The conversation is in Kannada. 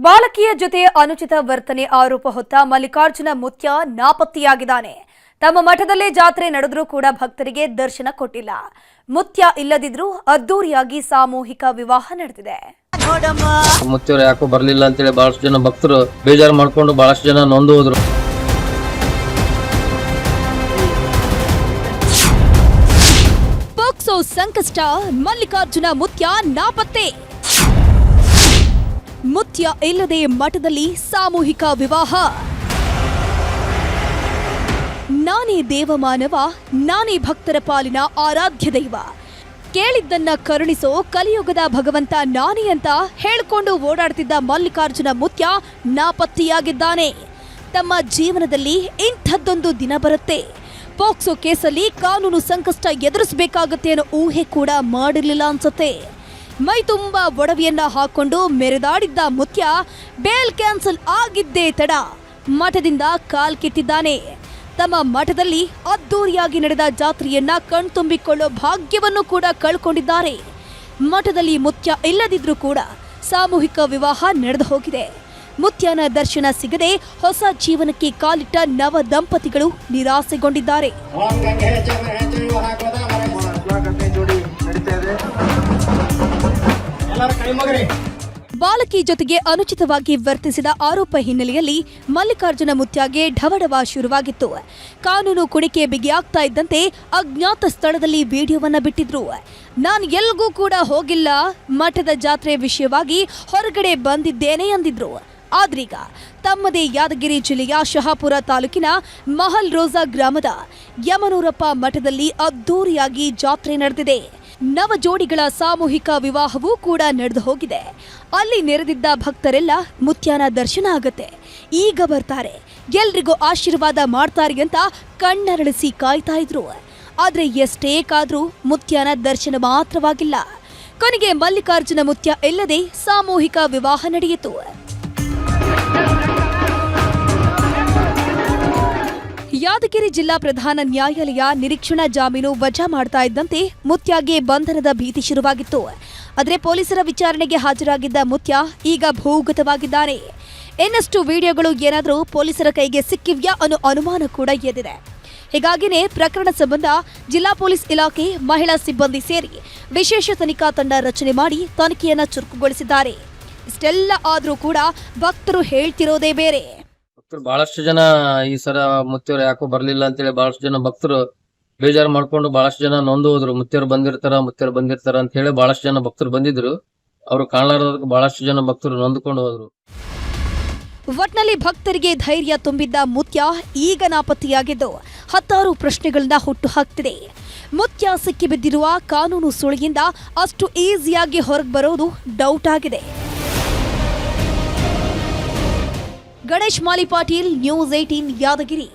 ಬಾಲಕಿಯ ಜೊತೆ ಅನುಚಿತ ವರ್ತನೆ ಆರೋಪ ಹೊತ್ತ ಮಲ್ಲಿಕಾರ್ಜುನ ಮುತ್ಯ ನಾಪತ್ತೆಯಾಗಿದ್ದಾನೆ. ತಮ್ಮ ಮಠದಲ್ಲೇ ಜಾತ್ರೆ ನಡೆದರೂ ಕೂಡ ಭಕ್ತರಿಗೆ ದರ್ಶನ ಕೊಟ್ಟಿಲ್ಲ. ಮುತ್ಯ ಇಲ್ಲದಿದ್ರೂ ಅದ್ದೂರಿಯಾಗಿ ಸಾಮೂಹಿಕ ವಿವಾಹ ನಡೆದಿದೆ. ಮುತ್ಯರು ಯಾಕೋ ಬರಲಿಲ್ಲ ಅಂತೇಳಿ ಬಹಳಷ್ಟು ಜನ ಭಕ್ತರು ಬೇಜಾರು ಮಾಡ್ಕೊಂಡು ಬಹಳಷ್ಟು ಜನ ನೊಂದು ಹೋದ್ರು. ಪೋಕ್ಸೋ ಸಂಕಷ್ಟ, ಮಲ್ಲಿಕಾರ್ಜುನ ಮುತ್ಯ ನಾಪತ್ತೆ. ಮುತ್ಯ ಇಲ್ಲದೆ ಮಠದಲ್ಲಿ ಸಾಮೂಹಿಕ ವಿವಾಹ. ನಾನೇ ದೇವಮಾನವ, ನಾನೇ ಭಕ್ತರ ಪಾಲಿನ ಆರಾಧ್ಯ ದೈವ, ಕೇಳಿದ್ದನ್ನ ಕರುಣಿಸೋ ಕಲಿಯುಗದ ಭಗವಂತ ನಾನೇ ಅಂತ ಹೇಳ್ಕೊಂಡು ಓಡಾಡ್ತಿದ್ದ ಮಲ್ಲಿಕಾರ್ಜುನ ಮುತ್ಯ ನಾಪತ್ತೆಯಾಗಿದ್ದಾನೆ. ತಮ್ಮ ಜೀವನದಲ್ಲಿ ಇಂಥದ್ದೊಂದು ದಿನ ಬರುತ್ತೆ, ಪೋಕ್ಸೋ ಕೇಸಲ್ಲಿ ಕಾನೂನು ಸಂಕಷ್ಟ ಎದುರಿಸಬೇಕಾಗತ್ತೆ ಅನ್ನೋ ಊಹೆ ಕೂಡ ಮಾಡಿರ್ಲಿಲ್ಲ ಅನ್ಸುತ್ತೆ. ಮೈ ತುಂಬಾ ಒಡವೆಯನ್ನ ಹಾಕೊಂಡು ಮೆರೆದಾಡಿದ್ದ ಮುತ್ಯ ಬೇಲ್ ಕ್ಯಾನ್ಸಲ್ ಆಗಿದ್ದೇ ತಡ ಮಠದಿಂದ ಕಾಲ್ ಕಿತ್ತಿದ್ದಾನೆ. ತಮ್ಮ ಮಠದಲ್ಲಿ ಅದ್ದೂರಿಯಾಗಿ ನಡೆದ ಜಾತ್ರೆಯನ್ನ ಕಣ್ತುಂಬಿಕೊಳ್ಳೋ ಭಾಗ್ಯವನ್ನು ಕೂಡ ಕಳ್ಕೊಂಡಿದ್ದಾರೆ. ಮಠದಲ್ಲಿ ಮುತ್ಯ ಇಲ್ಲದಿದ್ರೂ ಕೂಡ ಸಾಮೂಹಿಕ ವಿವಾಹ ನಡೆದು ಹೋಗಿದೆ. ಮುತ್ಯನ ದರ್ಶನ ಸಿಗದೆ ಹೊಸ ಜೀವನಕ್ಕೆ ಕಾಲಿಟ್ಟ ನವ ದಂಪತಿಗಳು ನಿರಾಸೆಗೊಂಡಿದ್ದಾರೆ. ಬಾಲಕಿ ಜೊತೆಗೆ ಅನುಚಿತವಾಗಿ ವರ್ತಿಸಿದ ಆರೋಪ ಹಿನ್ನೆಲೆಯಲ್ಲಿ ಮಲ್ಲಿಕಾರ್ಜುನ ಮುತ್ಯಗೆ ಢವಢವ ಶುರುವಾಗಿತ್ತು. ಕಾನೂನು ಕುಣಿಕೆ ಬಿಗಿಯಾಗ್ತಾ ಇದ್ದಂತೆ ಅಜ್ಞಾತ ಸ್ಥಳದಲ್ಲಿ ವಿಡಿಯೋವನ್ನ ಬಿಟ್ಟಿದ್ರು. ನಾನು ಎಲ್ಗೂ ಕೂಡ ಹೋಗಿಲ್ಲ, ಮಠದ ಜಾತ್ರೆ ವಿಷಯವಾಗಿ ಹೊರಗಡೆ ಬಂದಿದ್ದೇನೆ ಅಂದಿದ್ರು. ಆದ್ರೀಗ ತಮ್ಮದೇ ಯಾದಗಿರಿ ಜಿಲ್ಲೆಯ ಶಹಾಪುರ ತಾಲೂಕಿನ ಮಹಲ್ ರೋಜಾ ಗ್ರಾಮದ ಯಮನೂರಪ್ಪ ಮಠದಲ್ಲಿ ಅದ್ದೂರಿಯಾಗಿ ಜಾತ್ರೆ ನಡೆದಿದೆ. ನವ ಜೋಡಿಗಳ ಸಾಮೂಹಿಕ ವಿವಾಹವೂ ಕೂಡ ನಡೆದು ಹೋಗಿದೆ. ಅಲ್ಲಿ ನೆರೆದಿದ್ದ ಭಕ್ತರೆಲ್ಲ ಮುತ್ಯನ ದರ್ಶನ ಆಗತ್ತೆ, ಈಗ ಬರ್ತಾರೆ, ಎಲ್ರಿಗೂ ಆಶೀರ್ವಾದ ಮಾಡ್ತಾರೆ ಅಂತ ಕಣ್ಣರಳಿಸಿ ಕಾಯ್ತಾ ಇದ್ರು. ಆದ್ರೆ ಎಷ್ಟೇ ಕಾದ್ರೂ ಮುತ್ಯನ ದರ್ಶನ ಮಾತ್ರವಾಗಿಲ್ಲ. ಕೊನೆಗೆ ಮಲ್ಲಿಕಾರ್ಜುನ ಮುತ್ಯ ಇಲ್ಲದೆ ಸಾಮೂಹಿಕ ವಿವಾಹ ನಡೆಯಿತು. ಯಾದಗಿರಿ ಜಿಲ್ಲಾ ಪ್ರಧಾನ ನ್ಯಾಯಾಲಯ ನಿರೀಕ್ಷಣಾ ಜಾಮೀನು ವಜಾ ಮಾಡ್ತಾ ಇದ್ದಂತೆ ಮುತ್ಯಗೆ ಬಂಧನದ ಭೀತಿ ಶುರುವಾಗಿತ್ತು. ಆದರೆ ಪೊಲೀಸರ ವಿಚಾರಣೆಗೆ ಹಾಜರಾಗಿದ್ದ ಮುತ್ಯ ಈಗ ಭೂಗತವಾಗಿದ್ದಾರೆ. ಇನ್ನಷ್ಟು ವಿಡಿಯೋಗಳು ಏನಾದರೂ ಪೊಲೀಸರ ಕೈಗೆ ಸಿಕ್ಕಿವ್ಯಾ ಅನ್ನೋ ಅನುಮಾನ ಕೂಡ ಎದ್ದಿದೆ. ಹೀಗಾಗಿನೇ ಪ್ರಕರಣ ಸಂಬಂಧ ಜಿಲ್ಲಾ ಪೊಲೀಸ್ ಇಲಾಖೆ, ಮಹಿಳಾ ಸಿಬ್ಬಂದಿ ಸೇರಿ ವಿಶೇಷ ತನಿಖಾ ತಂಡ ರಚನೆ ಮಾಡಿ ತನಿಖೆಯನ್ನ ಚುರುಕುಗೊಳಿಸಿದ್ದಾರೆ. ಇಷ್ಟೆಲ್ಲ ಆದ್ರೂ ಕೂಡ ಭಕ್ತರು ಹೇಳ್ತಿರೋದೇ ಬೇರೆ. ಬಹಳಷ್ಟು ಜನ ಈ ಸಲ ಮುತ್ಯರು ಯಾಕೋ ಬರ್ಲಿಲ್ಲ ಅಂತೇಳಿ ಬಹಳಷ್ಟು ಜನ ಭಕ್ತರು ಬೇಜಾರು ಮಾಡ್ಕೊಂಡು ಬಹಳಷ್ಟು ಜನ ನೊಂದು ಹೋದ್ರು. ಮುತ್ಯರು ಬಂದಿರ್ತಾರ ಅಂತ ಹೇಳಿ ಬಹಳಷ್ಟು ಜನ ಭಕ್ತರು ಬಂದಿದ್ರು. ಅವರು ಕಾಣಲಾರದಕ್ಕೆ ಬಹಳಷ್ಟು ಜನ ಭಕ್ತರು ನೊಂದುಕೊಂಡು ಹೋದ್ರು. ಒಟ್ನಲ್ಲಿ ಭಕ್ತರಿಗೆ ಧೈರ್ಯ ತುಂಬಿದ್ದ ಮುತ್ಯ ಈಗ ನಾಪತ್ತೆಯಾಗಿದ್ದು ಹತ್ತಾರು ಪ್ರಶ್ನೆಗಳನ್ನ ಹುಟ್ಟು ಹಾಕ್ತಿದೆ. ಮುತ್ಯ ಸಿಕ್ಕಿಬಿದ್ದಿರುವ ಕಾನೂನು ಸುಳಿಯಿಂದ ಅಷ್ಟು ಈಸಿಯಾಗಿ ಹೊರಗೆ ಬರೋದು ಡೌಟ್ ಆಗಿದೆ. ಗಣೇಶ್ ಮಾಲಿ ಪಾಟೀಲ್, ನ್ಯೂಸ್ 18 ಯಾದಗಿರಿ.